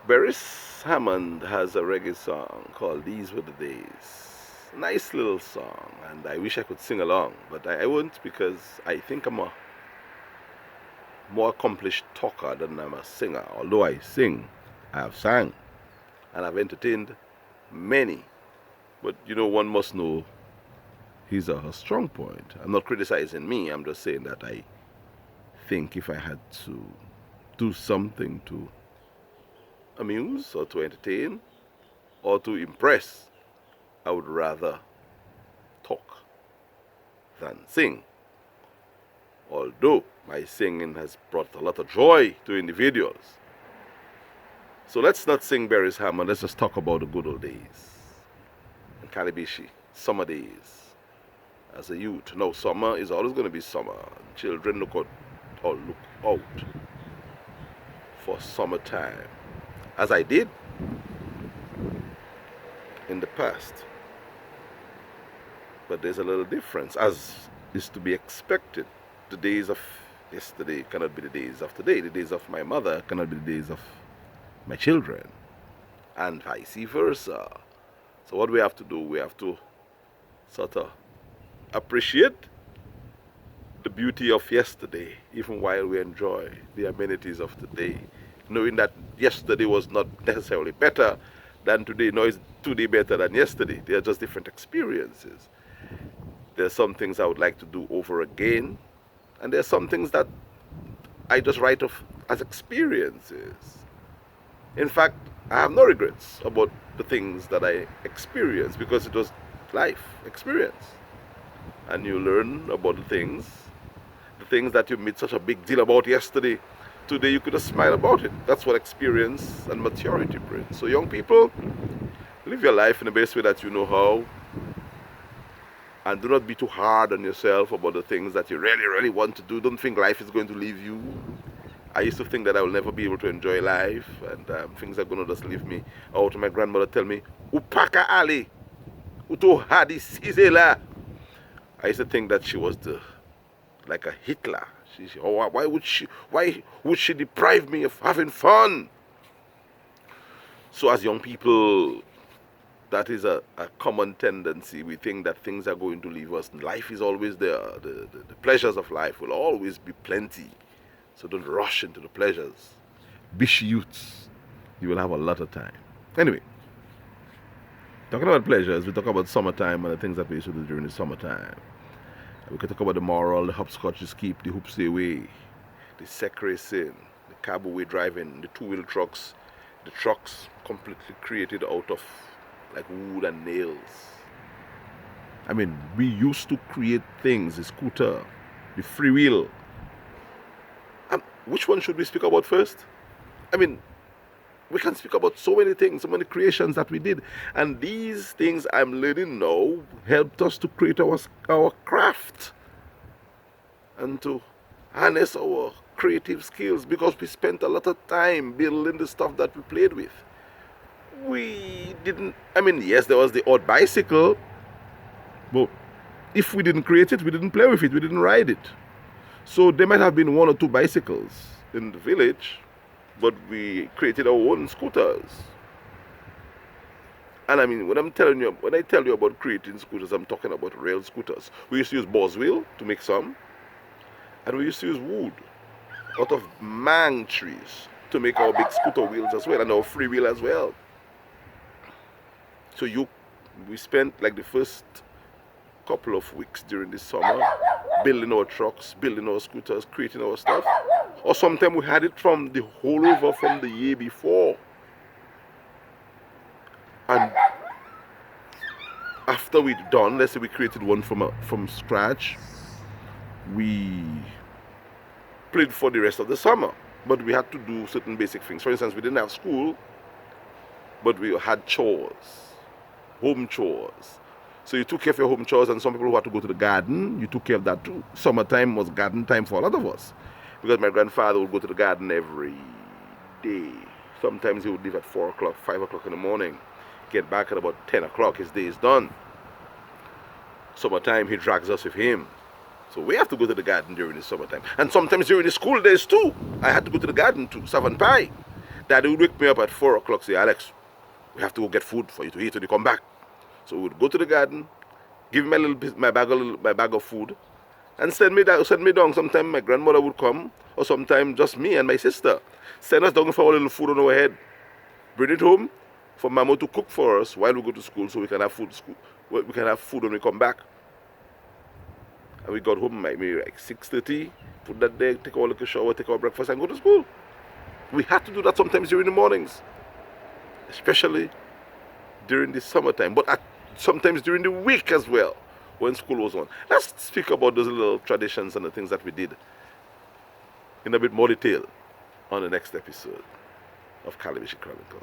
Beres Hammond has a reggae song called These Were the Days. Nice little song, and I wish I could sing along, but I won't because I think I'm a more accomplished talker than I'm a singer. Although I sing, I have sang, and I've entertained many. But one must know his or her strong point. I'm not criticizing me, I'm just saying that I think if I had to do something to amuse or to entertain or to impress, I would rather talk than sing. Although my singing has brought a lot of joy to individuals. So let's not sing Beres Hammond, let's just talk about the good old days. In Calibishie, summer days. As a youth, now summer is always going to be summer. Children look out for summertime, as I did in the past. But there's a little difference, as is to be expected. The days of yesterday cannot be the days of today. The days of my mother cannot be the days of my children, and vice versa. So what we have to do, we have to sort of appreciate the beauty of yesterday, even while we enjoy the amenities of today, knowing that yesterday was not necessarily better than today, nor is today better than yesterday. They are just different experiences. There are some things I would like to do over again, and there are some things that I just write off as experiences. In fact, I have no regrets about the things that I experienced because it was life experience. And you learn about the things that you made such a big deal about yesterday. Today you could just smile about it. That's what experience and maturity brings. So young people, live your life in the best way that you know how. And do not be too hard on yourself about the things that you really, really want to do. Don't think life is going to leave you. I used to think that I will never be able to enjoy life, and things are going to just leave me out. My grandmother tell me, "Upaka Ali, uto hadi sizela." I used to think that she was like a Hitler. Why would she deprive me of having fun? So as young people, that is a common tendency. We think that things are going to leave us. Life is always there. The pleasures of life will always be plenty. So don't rush into the pleasures. Bish youths, you will have a lot of time. Anyway, talking about pleasures, we talk about summertime and the things that we used to do during the summertime. We can talk about the moral, the hopscotch keep, the hoops they way, the sec racing, the cab away driving, the two-wheel trucks, the trucks completely created out of like wood and nails. I mean, we used to create things, the scooter, the free wheel. Which one should we speak about first? I mean, we can speak about so many things, so many creations that we did. And these things I'm learning now helped us to create our craft and to harness our creative skills, because we spent a lot of time building the stuff that we played with. Yes, there was the odd bicycle, but if we didn't create it, we didn't play with it, we didn't ride it. So there might have been one or two bicycles in the village, but we created our own scooters. And I mean, when I tell you about creating scooters, I'm talking about rail scooters. We used to use boswell to make some, and we used to use wood out of mang trees to make our big scooter wheels as well, and our free wheel as well. So we spent like the first couple of weeks during the summer building our trucks, building our scooters, creating our stuff. Or sometimes we had it from the whole over from the year before. And after we'd done, let's say we created one from scratch, we played for the rest of the summer. But we had to do certain basic things. For instance, we didn't have school, but we had chores, home chores. So you took care of your home chores, and some people who had to go to the garden, you took care of that too. Summertime was garden time for a lot of us, because my grandfather would go to the garden every day. Sometimes he would leave at 4 o'clock, 5 o'clock in the morning, get back at about 10 o'clock, his day is done. Summertime, he drags us with him. So we have to go to the garden during the summertime. And sometimes during the school days too, I had to go to the garden to serve and pie. Daddy would wake me up at 4 o'clock, say, Alex, we have to go get food for you to eat when you come back. So we would go to the garden, give me my bag of food, and send me down. Sometimes my grandmother would come, or sometimes just me and my sister. Send us down for a little food on our head. Bring it home for Mama to cook for us while we go to school, so we can have food. We can have food when we come back. And we got home maybe like 6:30. Put that there, take our little shower, take our breakfast, and go to school. We had to do that sometimes during the mornings, especially during the summertime, but sometimes during the week as well, when school was on. Let's speak about those little traditions and the things that we did in a bit more detail on the next episode of Calibishie Chronicle.